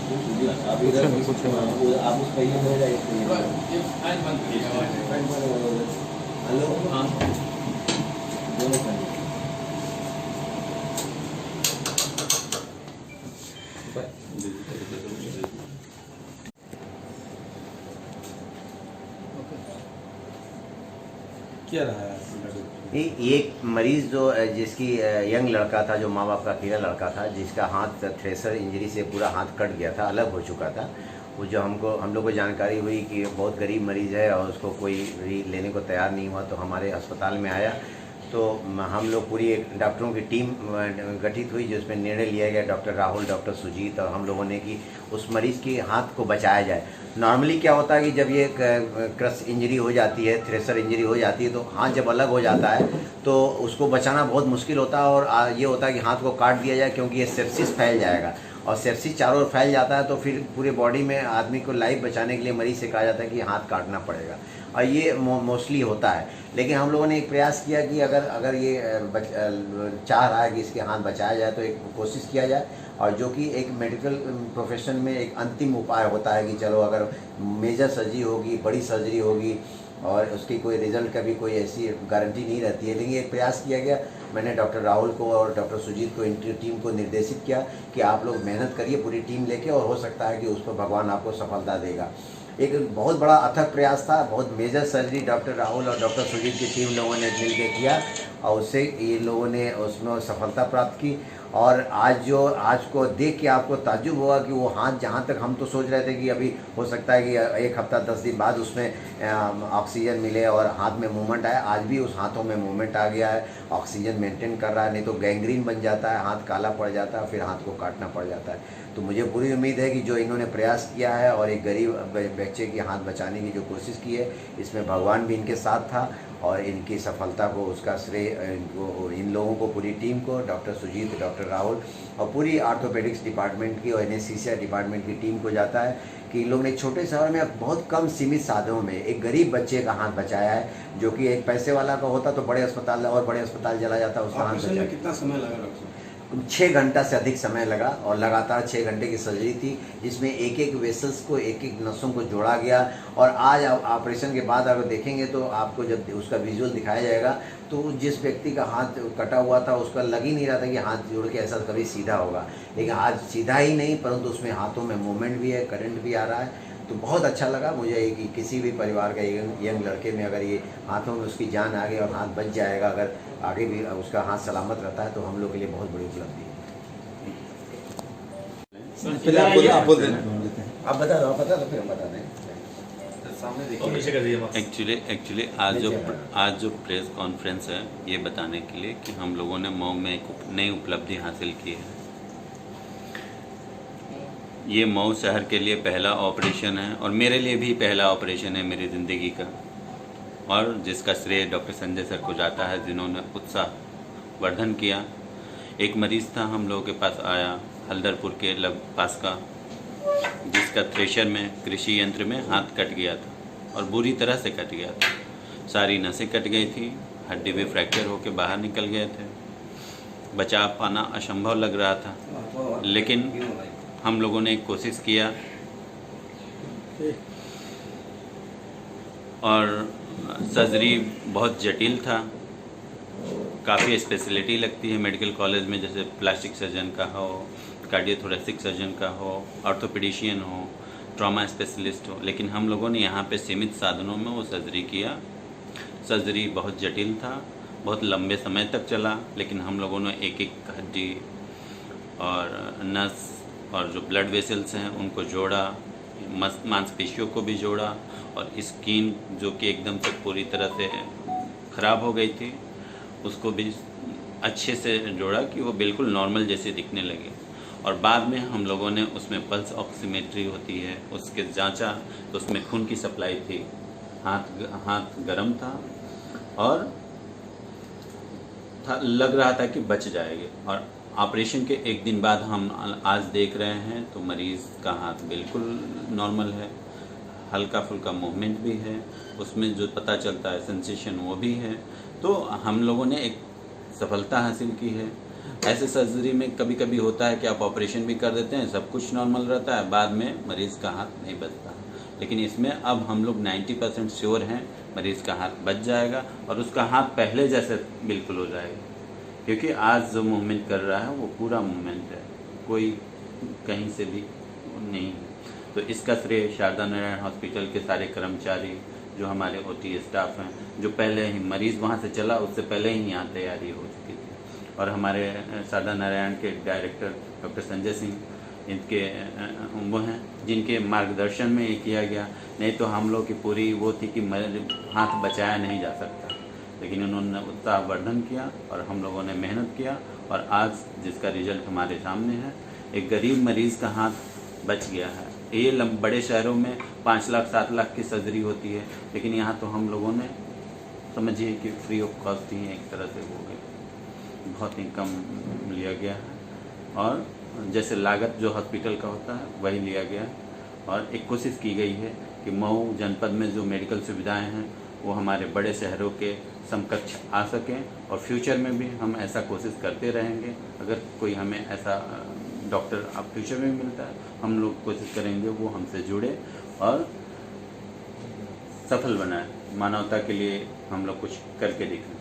आप इधर आप उस पहिए में जाइए। हेलो, हाँ, दोनों पहिए। क्या रहा है? ये एक मरीज़ जो जिसकी यंग लड़का था, जो माँ बाप का अकेला लड़का था, जिसका हाथ थ्रेसर इंजरी से पूरा हाथ कट गया था, अलग हो चुका था। वो जो हम लोग को जानकारी हुई कि बहुत गरीब मरीज़ है और उसको कोई भी लेने को तैयार नहीं हुआ, तो हमारे अस्पताल में आया। तो हम लोग पूरी एक डॉक्टरों की टीम गठित हुई, जिसमें निर्णय लिया गया, डॉक्टर राहुल, डॉक्टर सुजीत और हम लोगों ने, कि उस मरीज़ के हाथ को बचाया जाए। नॉर्मली क्या होता है कि जब ये क्रश इंजरी हो जाती है, थ्रेसर इंजरी हो जाती है, तो हाथ जब अलग हो जाता है तो उसको बचाना बहुत मुश्किल होता है, और ये होता है कि हाथ को काट दिया जाए, क्योंकि ये सेप्सिस फैल जाएगा, और सेप्सिस चारों ओर फैल जाता है, तो फिर पूरे बॉडी में आदमी को लाइफ बचाने के लिए मरीज़ से कहा जाता है कि हाथ काटना पड़ेगा, और ये मोस्टली होता है। लेकिन हम लोगों ने एक प्रयास किया कि अगर ये चाह रहा है कि इसके हाथ बचाया जाए, तो एक कोशिश किया जाए, और जो कि एक मेडिकल प्रोफेशन में एक अंतिम उपाय होता है कि चलो अगर मेजर सर्जरी होगी, बड़ी सर्जरी होगी, और उसकी कोई रिजल्ट का भी कोई ऐसी गारंटी नहीं रहती है, लेकिन एक प्रयास किया गया। मैंने डॉक्टर राहुल को और डॉक्टर सुजीत को, इनकी टीम को निर्देशित किया कि आप लोग मेहनत करिए पूरी टीम लेके, और हो सकता है कि उस पर भगवान आपको सफलता देगा। एक बहुत बड़ा अथक प्रयास था, बहुत मेजर सर्जरी डॉक्टर राहुल और डॉक्टर सुजीत की टीम लोगों ने मिल के किया, और उससे ये लोगों ने उसमें सफलता प्राप्त की। और आज को देख के आपको ताज्जुब होगा कि वो हाथ, जहाँ तक हम तो सोच रहे थे कि अभी हो सकता है कि 1 हफ्ता 10 दिन बाद उसमें ऑक्सीजन मिले और हाथ में मूवमेंट आए, आज भी उस हाथों में मूवमेंट आ गया है, ऑक्सीजन मेंटेन कर रहा है, नहीं तो गैंग्रीन बन जाता है, हाथ काला पड़ जाता है, फिर हाथ को काटना पड़ जाता है। तो मुझे पूरी उम्मीद है कि जो इन्होंने प्रयास किया है और एक गरीब बच्चे की हाथ बचाने की जो कोशिश की है, इसमें भगवान भी इनके साथ था, और इनकी सफलता को, उसका श्रेय इन लोगों को, पूरी टीम को, डॉक्टर सुजीत, डॉक्टर राहुल और पूरी आर्थोपेडिक्स डिपार्टमेंट की और एनेस्थीसिया डिपार्टमेंट की टीम को जाता है कि इन लोगों ने छोटे शहर में बहुत कम सीमित साधनों में एक गरीब बच्चे का हाथ बचाया है, जो कि एक पैसे वाला का होता तो बड़े अस्पताल चला जाता, उसका हाथ बचाया। कितना समय लगा डॉक्टर? 6 घंटा से अधिक समय लगा, और लगातार 6 घंटे की सर्जरी थी, जिसमें एक एक वेसल्स को, एक एक नसों को जोड़ा गया। और आज ऑपरेशन के बाद अगर देखेंगे तो आपको जब उसका विजुअल दिखाया जाएगा, तो जिस व्यक्ति का हाथ कटा हुआ था उसका लग ही नहीं रहा था कि हाथ जोड़ के ऐसा कभी सीधा होगा, लेकिन आज सीधा ही नहीं, परंतु उसमें हाथों में मूवमेंट भी है, करंट भी आ रहा है। तो बहुत अच्छा लगा मुझे कि किसी भी परिवार का यंग लड़के में अगर ये हाथों में उसकी जान आ गई और हाथ बच जाएगा, अगर आगे भी उसका हाथ सलामत रहता है, तो हम लोग के लिए बहुत बड़ी उपलब्धि है। पहले आप बोल देना। आप बता दो फिर हम बता दें। एक्चुअली आज जो प्रेस कॉन्फ्रेंस है, ये बताने के लिए कि हम लोगों ने मऊ में एक नई उपलब्धि हासिल की है। ये मऊ शहर के लिए पहला ऑपरेशन है, और मेरे लिए भी पहला ऑपरेशन है मेरी ज़िंदगी का, और जिसका श्रेय डॉक्टर संजय सर को जाता है, जिन्होंने उत्साह वर्धन किया। एक मरीज़ था हम लोगों के पास आया, हल्दरपुर के पास का, जिसका थ्रेशर में, कृषि यंत्र में हाथ कट गया था, और बुरी तरह से कट गया था। सारी नसें कट गई थी, हड्डी भी फ्रैक्चर होकर बाहर निकल गए थे, बचा पाना असंभव लग रहा था। लेकिन हम लोगों ने एक कोशिश किया, और सर्जरी बहुत जटिल था, काफ़ी स्पेशलिटी लगती है मेडिकल कॉलेज में, जैसे प्लास्टिक सर्जन का हो, कार्डियोथोरेसिक सर्जन का हो, ऑर्थोपेडिशियन हो, ट्रॉमा स्पेशलिस्ट हो, लेकिन हम लोगों ने यहाँ पे सीमित साधनों में वो सर्जरी किया। सर्जरी बहुत जटिल था, बहुत लंबे समय तक चला, लेकिन हम लोगों ने एक एक हड्डी और नस और जो ब्लड वेसल्स हैं उनको जोड़ा, मांसपेशियों को भी जोड़ा, और स्किन जो कि एकदम से पूरी तरह से ख़राब हो गई थी, उसको भी अच्छे से जोड़ा कि वो बिल्कुल नॉर्मल जैसे दिखने लगे। और बाद में हम लोगों ने उसमें पल्स ऑक्सीमेट्री होती है, उसके जांचा, तो उसमें खून की सप्लाई थी, हाथ गर्म था, और लग रहा था कि बच जाएंगे। और ऑपरेशन के 1 दिन बाद हम आज देख रहे हैं तो मरीज़ का हाथ बिल्कुल नॉर्मल है, हल्का फुल्का मूवमेंट भी है, उसमें जो पता चलता है सेंसेशन वो भी है। तो हम लोगों ने एक सफलता हासिल की है। ऐसे सर्जरी में कभी कभी होता है कि आप ऑपरेशन भी कर देते हैं, सब कुछ नॉर्मल रहता है, बाद में मरीज़ का हाथ नहीं बचता। लेकिन इसमें अब हम लोग 90% श्योर हैं मरीज़ का हाथ बच जाएगा और उसका हाथ पहले जैसे बिल्कुल हो जाएगा, क्योंकि आज जो मूवमेंट कर रहा है वो पूरा मूवमेंट है, कोई कहीं से भी नहीं है। तो इसका श्रेय शारदा नारायण हॉस्पिटल के सारे कर्मचारी, जो हमारे OT स्टाफ हैं, जो पहले ही मरीज़ वहाँ से चला उससे पहले ही यहाँ तैयारी हो चुकी थी, और हमारे शारदा नारायण के डायरेक्टर डॉक्टर संजय सिंह, इनके वो हैं जिनके मार्गदर्शन में ये किया गया। नहीं तो हम लोग की पूरी वो थी कि हाथ बचाया नहीं जा सकता, लेकिन उन्होंने उत्साहवर्धन किया और हम लोगों ने मेहनत किया, और आज जिसका रिजल्ट हमारे सामने है, एक गरीब मरीज़ का हाथ बच गया है। ये बड़े शहरों में 5 लाख 7 लाख की सर्जरी होती है, लेकिन यहाँ तो हम लोगों ने समझिए कि फ्री ऑफ कॉस्ट ही एक तरह से हो गया, बहुत ही कम लिया गया है, और जैसे लागत जो हॉस्पिटल का होता है वही लिया गया है। और एक कोशिश की गई है कि मऊ जनपद में जो मेडिकल सुविधाएं हैं वो हमारे बड़े शहरों के समकक्ष आ सकें, और फ्यूचर में भी हम ऐसा कोशिश करते रहेंगे। अगर कोई हमें ऐसा डॉक्टर अब फ्यूचर में मिलता है, हम लोग कोशिश करेंगे वो हमसे जुड़े और सफल बनाए। मानवता के लिए हम लोग कुछ करके दिखाएं।